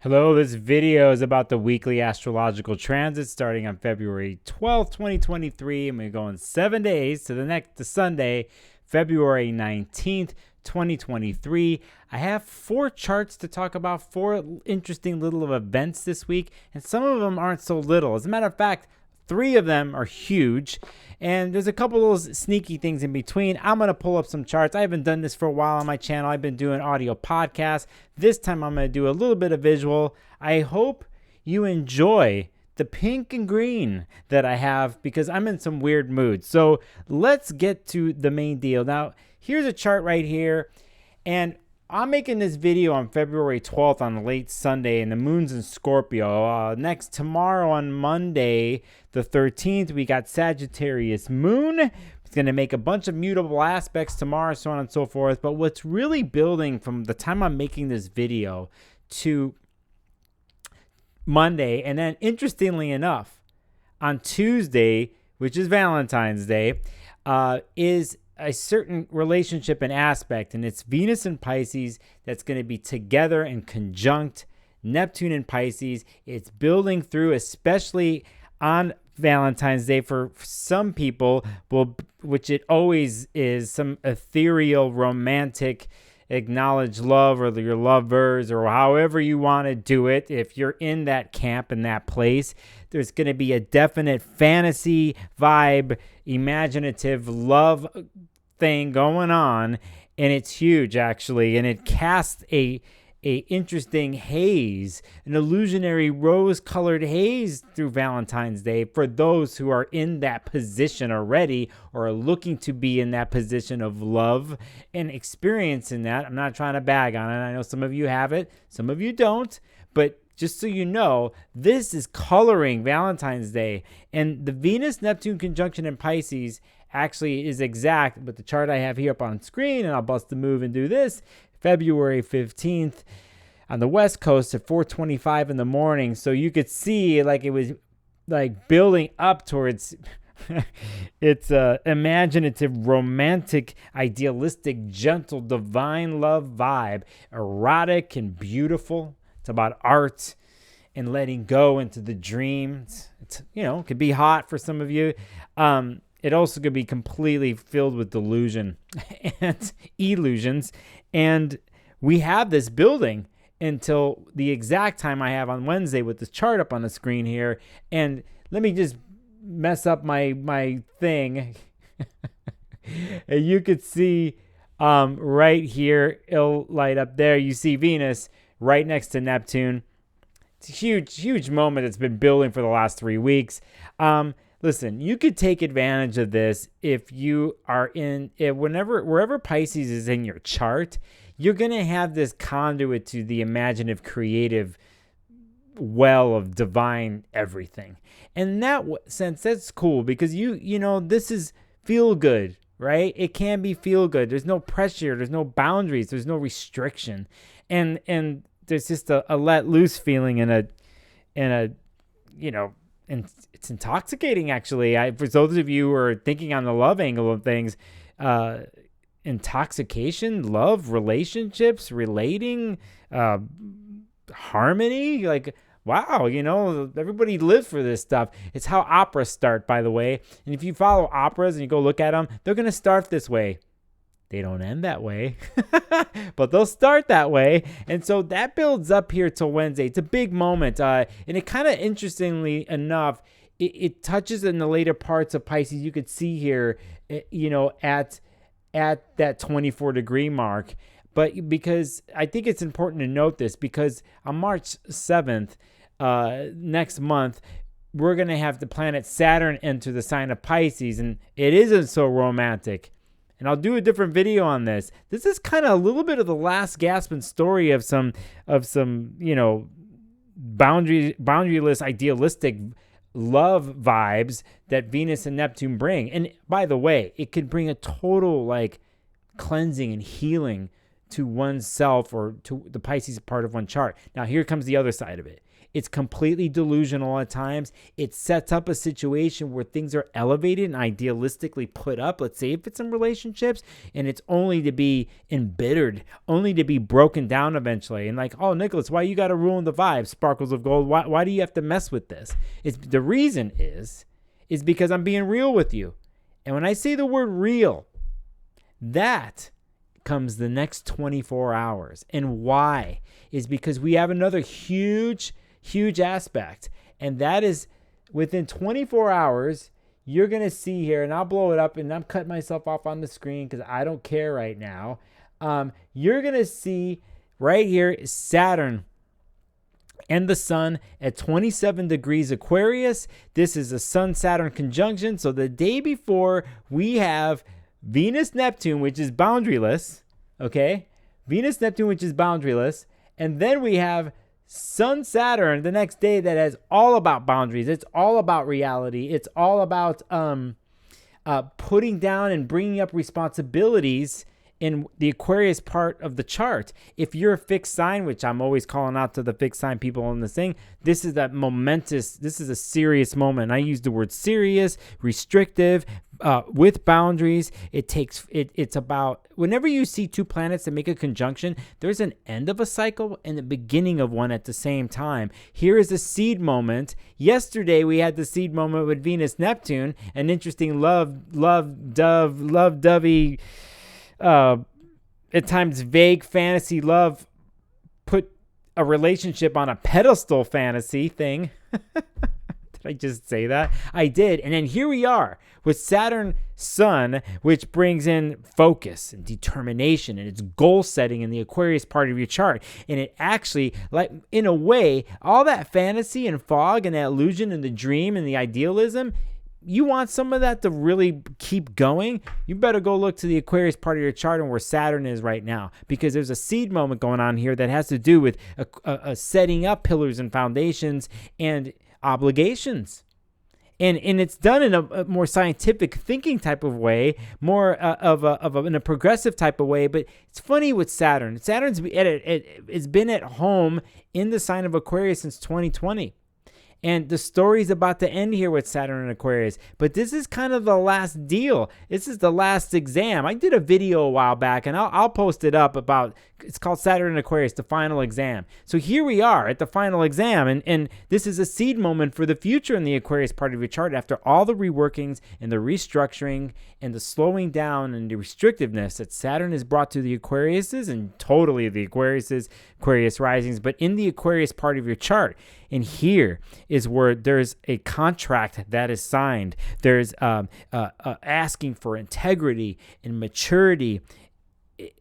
Hello, this video is about the weekly astrological transit starting on February 12th, 2023, and we're going 7 days to Sunday, February 19th, 2023. I have 4 charts to talk about, 4 interesting little events this week, and some of them aren't so little. As a matter of fact, 3 of them are huge, and there's a couple of little sneaky things in between. I'm going to pull up some charts. I haven't done this for a while on my channel. I've been doing audio podcasts. This time I'm going to do a little bit of visual. I hope you enjoy the pink and green that I have because I'm in some weird mood. So let's get to the main deal. Now, here's a chart right here, and I'm making this video on February 12th on a late Sunday, and the moon's in Scorpio. Tomorrow on Monday, the 13th, we got Sagittarius moon. It's going to make a bunch of mutable aspects tomorrow, so on and so forth. But what's really building from the time I'm making this video to Monday, and then interestingly enough, on Tuesday, which is Valentine's Day, is a certain relationship and aspect, and it's Venus and Pisces that's going to be together and conjunct Neptune and Pisces. It's building through, especially on Valentine's Day for some people, which it always is, some ethereal, romantic, acknowledge love or your lovers or however you want to do it. If you're in that camp in that place, there's going to be a definite fantasy vibe, imaginative love thing going on, and it's huge actually, and it casts a interesting haze, an illusionary rose-colored haze through Valentine's Day for those who are in that position already or are looking to be in that position of love and experiencing that. I'm not trying to bag on it. I know some of you have it, some of you don't, but just so you know, this is coloring Valentine's Day, and the Venus-Neptune conjunction in Pisces actually is exact with the chart I have here up on screen, and I'll bust the move and do this. February 15th on the West Coast at 4:25 in the morning. So you could see like it was like building up towards its imaginative, romantic, idealistic, gentle, divine love vibe, erotic and beautiful. It's about art and letting go into the dreams. It's, it could be hot for some of you. It also could be completely filled with delusion and illusions. And we have this building until the exact time I have on Wednesday with the chart up on the screen here. And let me just mess up my thing. And you could see right here, it'll light up there. You see Venus right next to Neptune. It's a huge moment that's been building for the last 3 weeks. Listen, you could take advantage of this if you are wherever Pisces is in your chart, you're going to have this conduit to the imaginative, creative well of divine everything. And in that sense, that's cool because this is feel good, right? It can be feel good. There's no pressure. There's no boundaries. There's no restriction. And there's just a let loose feeling and it's intoxicating, actually. For those of you who are thinking on the love angle of things, intoxication, love, relationships, relating, harmony, like, wow, everybody lives for this stuff. It's how operas start, by the way. And if you follow operas and you go look at them, they're going to start this way. They don't end that way, but they'll start that way. And so that builds up here till Wednesday. It's a big moment. And it kind of, interestingly enough, it touches in the later parts of Pisces. You could see here, at that 24-degree mark. But because I think it's important to note this, because on March 7th, next month, we're going to have the planet Saturn enter the sign of Pisces, and it isn't so romantic. And I'll do a different video on this. This is kind of a little bit of the last gasp and story of some boundaryless, idealistic love vibes that Venus and Neptune bring. And by the way, it can bring a total cleansing and healing to oneself or to the Pisces part of one chart. Now, here comes the other side of it. It's completely delusional at times. It sets up a situation where things are elevated and idealistically put up. Let's say if it's in relationships, and it's only to be embittered, only to be broken down eventually. And like, oh, Nicholas, why you got to ruin the vibe? Sparkles of gold. Why do you have to mess with this? The reason is because I'm being real with you. And when I say the word real, that comes the next 24 hours. And why? Is because we have another huge aspect. And that is within 24 hours, you're going to see here, and I'll blow it up, and I'm cutting myself off on the screen because I don't care right now. You're going to see right here Saturn and the sun at 27 degrees Aquarius. This is a Sun-Saturn conjunction. So the day before, we have Venus-Neptune, which is boundaryless. Okay? Venus-Neptune, which is boundaryless. And then we have Sun-Saturn the next day that is all about boundaries. It's all about reality. It's all about putting down and bringing up responsibilities in the Aquarius part of the chart. If you're a fixed sign, which I'm always calling out to the fixed sign people on this thing, this is a serious moment. I use the word serious, restrictive, with boundaries. It's about, whenever you see two planets that make a conjunction, there's an end of a cycle and the beginning of one at the same time. Here is a seed moment. Yesterday we had the seed moment with Venus Neptune, an interesting lovey, at times vague fantasy love, put a relationship on a pedestal fantasy thing. Did I just say that? I did. And then here we are with Saturn Sun, which brings in focus and determination, and it's goal setting in the Aquarius part of your chart. And it actually, like, in a way, all that fantasy and fog and that illusion and the dream and the idealism, you want some of that to really keep going, you better go look to the Aquarius part of your chart and where Saturn is right now, because there's a seed moment going on here that has to do with a setting up pillars and foundations and obligations. And it's done in a more scientific thinking type of way, more in a progressive type of way. But it's funny with Saturn. It's been at home in the sign of Aquarius since 2020. And the story's about to end here with Saturn and Aquarius. But this is kind of the last deal. This is the last exam. I did a video a while back, and I'll post it up about, it's called Saturn and Aquarius, the final exam. So here we are at the final exam, and this is a seed moment for the future in the Aquarius part of your chart after all the reworkings and the restructuring and the slowing down and the restrictiveness that Saturn has brought to the Aquariuses, and totally the Aquariuses, Aquarius risings, but in the Aquarius part of your chart. And here is where there's a contract that is signed. There's asking for integrity and maturity.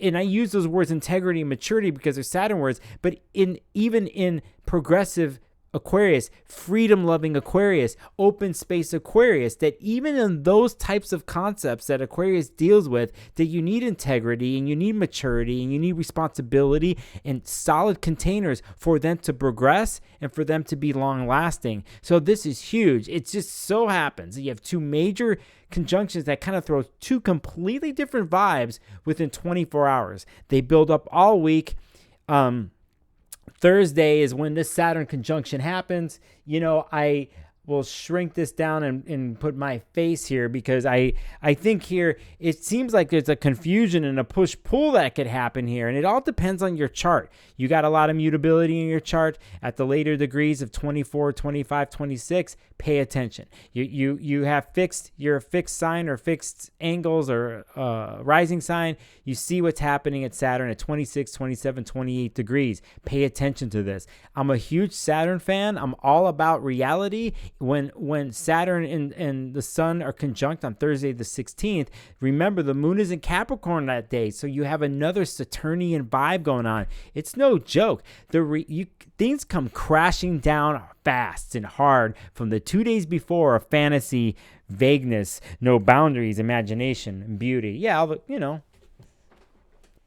And I use those words integrity and maturity because they're Saturn words, but even in progressive Aquarius, freedom-loving Aquarius, open space Aquarius, that even in those types of concepts that Aquarius deals with, that you need integrity and you need maturity and you need responsibility and solid containers for them to progress and for them to be long-lasting. So this is huge. It just so happens that you have two major conjunctions that kind of throw two completely different vibes within 24 hours. They build up all week. Thursday is when this Saturn conjunction happens. I will shrink this down and put my face here because I think here it seems like there's a confusion and a push-pull that could happen here. And it all depends on your chart. You got a lot of mutability in your chart at the later degrees of 24, 25, 26. Pay attention. You're a fixed sign or fixed angles or rising sign. You see what's happening at Saturn at 26, 27, 28 degrees. Pay attention to this. I'm a huge Saturn fan. I'm all about reality. When Saturn and the sun are conjunct on Thursday the 16th, remember the moon is in Capricorn that day, so you have another Saturnian vibe going on. It's no joke. Things come crashing down fast and hard from the 2 days before of fantasy, vagueness, no boundaries, imagination, and beauty. Yeah,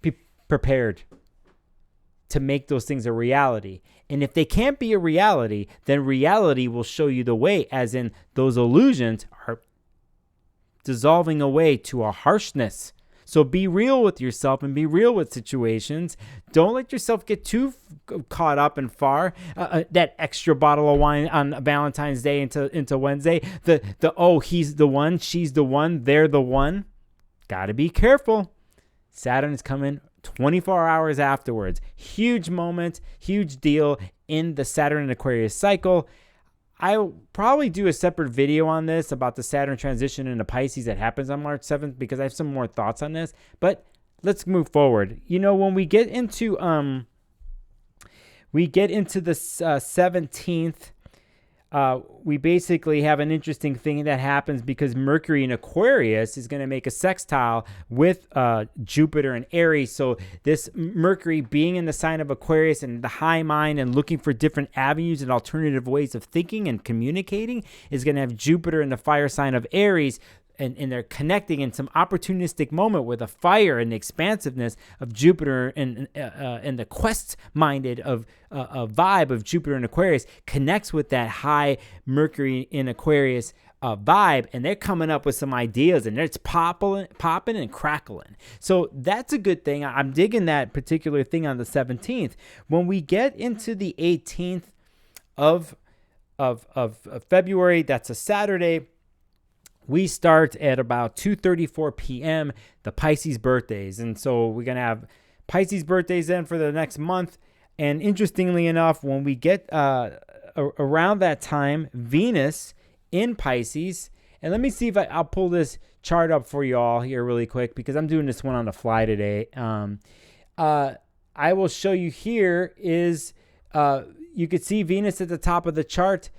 be prepared to make those things a reality. And if they can't be a reality, then reality will show you the way, as in those illusions are dissolving away to a harshness. So be real with yourself and be real with situations. Don't let yourself get too caught up and far. That extra bottle of wine on Valentine's Day into Wednesday. Oh, he's the one, she's the one, they're the one. Got to be careful. Saturn is coming 24 hours afterwards. Huge moment, huge deal in the Saturn and Aquarius cycle. I'll probably do a separate video on this about the Saturn transition into Pisces that happens on March 7th because I have some more thoughts on this. But let's move forward. When we get into the 17th, we basically have an interesting thing that happens because Mercury in Aquarius is going to make a sextile with Jupiter and Aries. So this Mercury being in the sign of Aquarius and the high mind and looking for different avenues and alternative ways of thinking and communicating is going to have Jupiter in the fire sign of Aries. And they're connecting in some opportunistic moment where the fire and the expansiveness of Jupiter and the quest-minded of vibe of Jupiter and Aquarius connects with that high Mercury in Aquarius vibe, and they're coming up with some ideas, and it's popping and crackling. So that's a good thing. I'm digging that particular thing on the 17th. When we get into the 18th of February, that's a Saturday. We start at about 2:34 p.m., the Pisces birthdays. And so we're going to have Pisces birthdays then for the next month. And interestingly enough, when we get around that time, Venus in Pisces, and let me see if I'll pull this chart up for you all here really quick because I'm doing this one on the fly today. I will show you here is you could see Venus at the top of the chart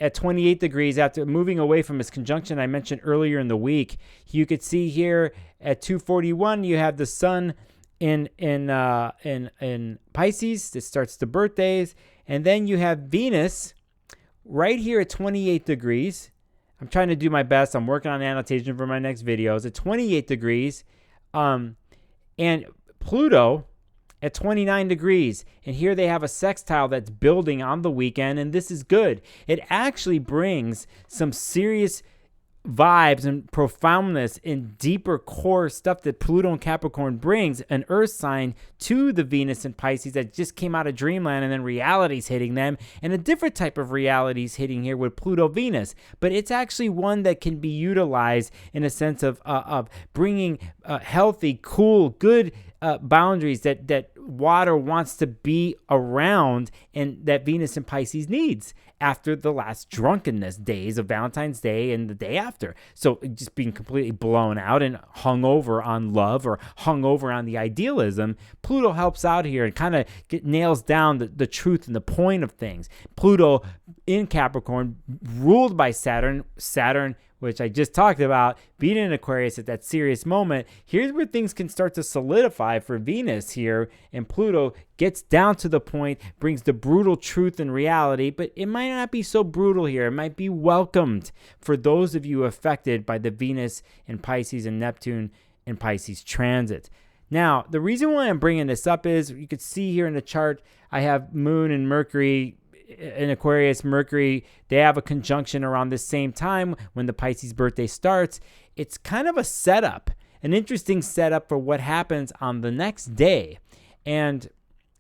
at 28 degrees after moving away from its conjunction I mentioned earlier in the week. You could see here at 2:41 you have the sun in Pisces. This starts the birthdays, and then you have Venus right here at 28 degrees. I'm trying to do my best. I'm working on annotation for my next videos at 28 degrees, and Pluto at 29 degrees. And here they have a sextile that's building on the weekend, and this is good. It actually brings some serious vibes and profoundness and deeper core stuff that Pluto and Capricorn brings, an earth sign to the Venus and Pisces that just came out of dreamland, and then reality's hitting them, and a different type of reality's hitting here with Pluto Venus. But it's actually one that can be utilized in a sense of bringing healthy, cool, good boundaries that water wants to be around and that Venus and Pisces needs after the last drunkenness days of Valentine's Day and the day after. So just being completely blown out and hung over on love or hung over on the idealism, Pluto helps out here and kind of nails down the truth and the point of things. Pluto in Capricorn, ruled by Saturn, which I just talked about, being in Aquarius at that serious moment. Here's where things can start to solidify for Venus here, and Pluto gets down to the point, brings the brutal truth and reality, but it might not be so brutal here. It might be welcomed for those of you affected by the Venus and Pisces and Neptune and Pisces transit. Now, the reason why I'm bringing this up is you could see here in the chart, I have Moon and Mercury in Aquarius. Mercury, they have a conjunction around the same time when the Pisces birthday starts. It's kind of a setup, an interesting setup for what happens on the next day. And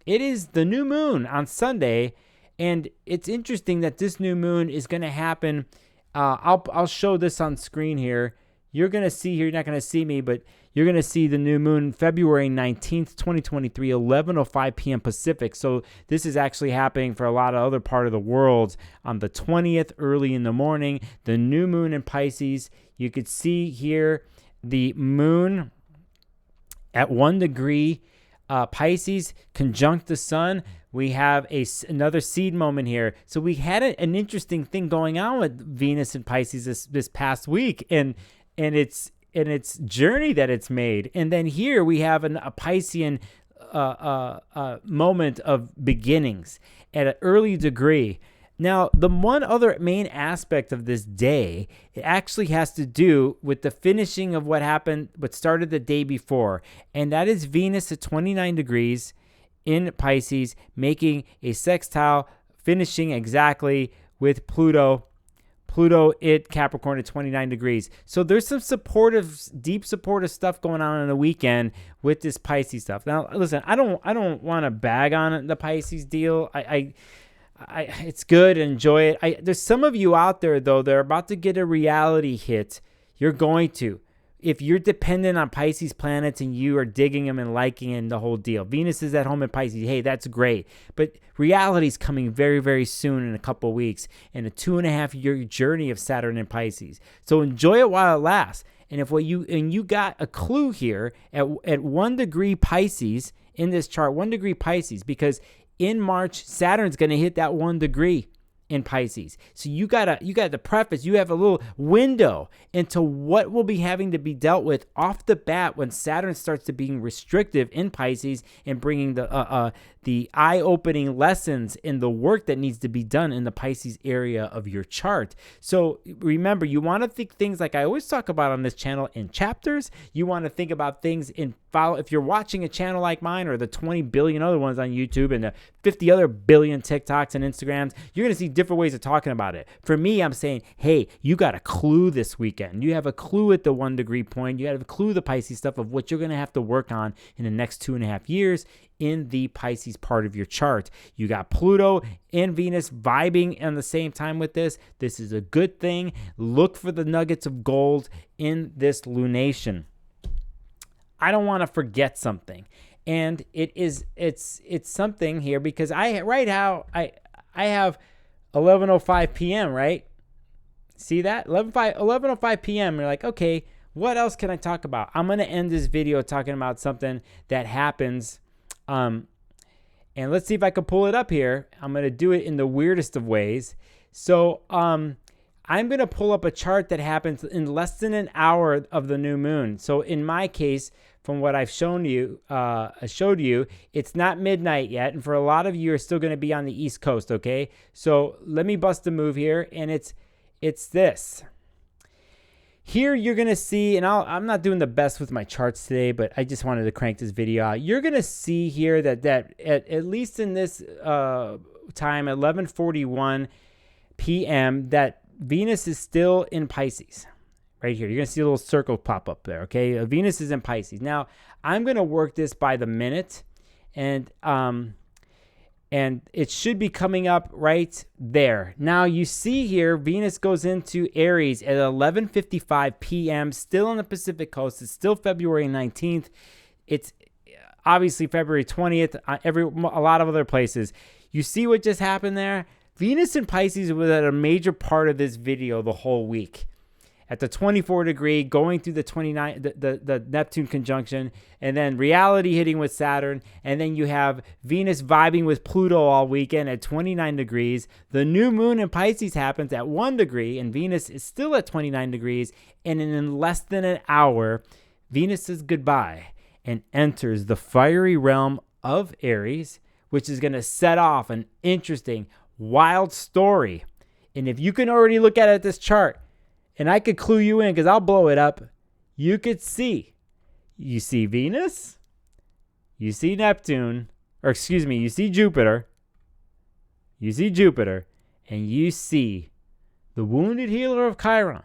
it is the new moon on Sunday. And it's interesting that this new moon is going to happen. I'll show this on screen here. You're going to see here, you're not going to see me, but you're going to see the new moon February 19th, 2023, 11:05 p.m. Pacific. So this is actually happening for a lot of other part of the world on the 20th, early in the morning. The new moon in Pisces. You could see here the moon at 1 degree Pisces conjunct the sun. We have another seed moment here. So we had an interesting thing going on with Venus and Pisces this past week, and its journey that it's made. And then here we have a Piscean moment of beginnings at an early degree. Now, the one other main aspect of this day, it actually has to do with the finishing of what started the day before. And that is Venus at 29 degrees in Pisces, making a sextile, finishing exactly with Pluto Pluto at Capricorn at 29 degrees. So there's some deep supportive stuff going on the weekend with this Pisces stuff. Now, listen, I don't want to bag on the Pisces deal. It's good. Enjoy it. There's some of you out there, though, they're about to get a reality hit. You're going to. If you're dependent on Pisces planets and you are digging them and liking and the whole deal. Venus is at home in Pisces. Hey, that's great. But reality is coming very, very soon in a couple of weeks in a 2.5-year journey of Saturn in Pisces. So enjoy it while it lasts. And if you got a clue here at 1 degree Pisces in this chart, 1 degree Pisces, because in March, Saturn's going to hit that 1 degree in Pisces. So you got the preface, you have a little window into what will be having to be dealt with off the bat when Saturn starts to being restrictive in Pisces and bringing the eye-opening lessons in the work that needs to be done in the Pisces area of your chart. So remember, you want to think things like I always talk about on this channel in chapters. You want to think about things in follow. If you're watching a channel like mine or the 20 billion other ones on YouTube and the 50 other billion TikToks and Instagrams, you're going to see different ways of talking about it. For me, I'm saying, hey, you got a clue this weekend. You have a clue at the 1 degree point. You have a clue the Pisces stuff of what you're going to have to work on in the next 2.5 years in the Pisces part of your chart. You got Pluto and Venus vibing at the same time with this. This is a good thing. Look for the nuggets of gold in this lunation. I don't want to forget something. And it's something here because I have 11:05 p.m., right? See that? 11:05 p.m. You're like, okay, what else can I talk about? I'm going to end this video talking about something that happens. And let's see if I can pull it up here. I'm going to do it in the weirdest of ways. So I'm going to pull up a chart that happens in less than an hour of the new moon. So in my case, from what I've showed you, it's not midnight yet. And for a lot of you are still going to be on the East Coast, okay? So let me bust a move here. And it's this. Here you're going to see, and I'm not doing the best with my charts today, but I just wanted to crank this video out. You're going to see here that at least in this time, 11:41 p.m., that Venus is still in Pisces. Right here. You're going to see a little circle pop up there, okay? Venus is in Pisces. Now, I'm going to work this by the minute, and it should be coming up right there. Now, you see here, Venus goes into Aries at 11:55 p.m., still on the Pacific coast. It's still February 19th. It's obviously February 20th, a lot of other places. You see what just happened there? Venus in Pisces was at a major part of this video the whole week. At the 24 degree, going through the 29, the Neptune conjunction, and then reality hitting with Saturn, and then you have Venus vibing with Pluto all weekend at 29 degrees. The new moon in Pisces happens at 1 degree, and Venus is still at 29 degrees, and in less than an hour, Venus says goodbye and enters the fiery realm of Aries, which is going to set off an interesting, wild story. And if you can already look at this chart, and I could clue you in because I'll blow it up. You could see. You see Venus. You see Neptune. Or excuse me, you see Jupiter. You see Jupiter. And you see the wounded healer of Chiron.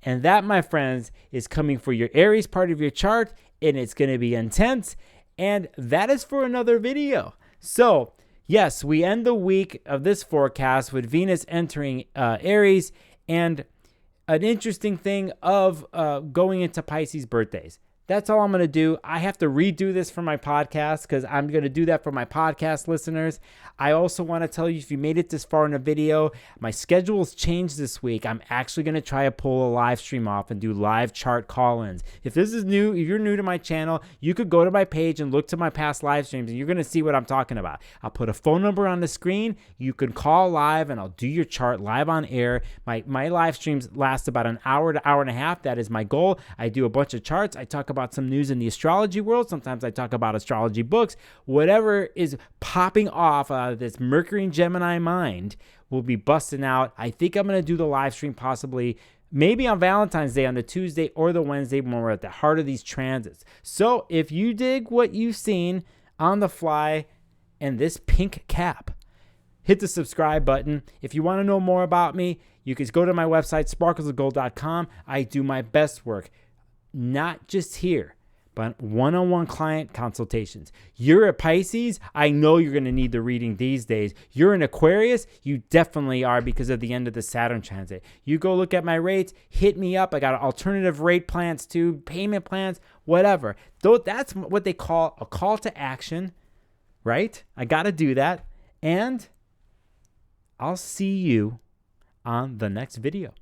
And that, my friends, is coming for your Aries part of your chart. And it's going to be intense. And that is for another video. So, yes, we end the week of this forecast with Venus entering Aries. And an interesting thing of going into Pisces birthdays. That's all I'm going to do. I have to redo this for my podcast because I'm going to do that for my podcast listeners. I also want to tell you, if you made it this far in a video, my schedule's changed this week. I'm actually going to try to pull a live stream off and do live chart call-ins. If this is new, if you're new to my channel, you could go to my page and look to my past live streams, and you're going to see what I'm talking about. I'll put a phone number on the screen. You can call live, and I'll do your chart live on air. My live streams last about an hour to hour and a half. That is my goal. I do a bunch of charts. I talk about some news in the astrology world. Sometimes I talk about astrology books. Whatever is popping off out of this Mercury and Gemini mind will be busting out. I think I'm going to do the live stream possibly maybe on Valentine's Day on the Tuesday or the Wednesday when we're at the heart of these transits. So if you dig what you've seen on the fly and this pink cap, hit the subscribe button. If you want to know more about me, you can go to my website, sparklesofgold.com. I do my best work, not just here, but one-on-one client consultations. You're a Pisces, I know you're going to need the reading these days. You're an Aquarius, you definitely are because of the end of the Saturn transit. You go look at my rates, hit me up. I got alternative rate plans too, payment plans, whatever. Though that's what they call a call to action, right? I got to do that. And I'll see you on the next video.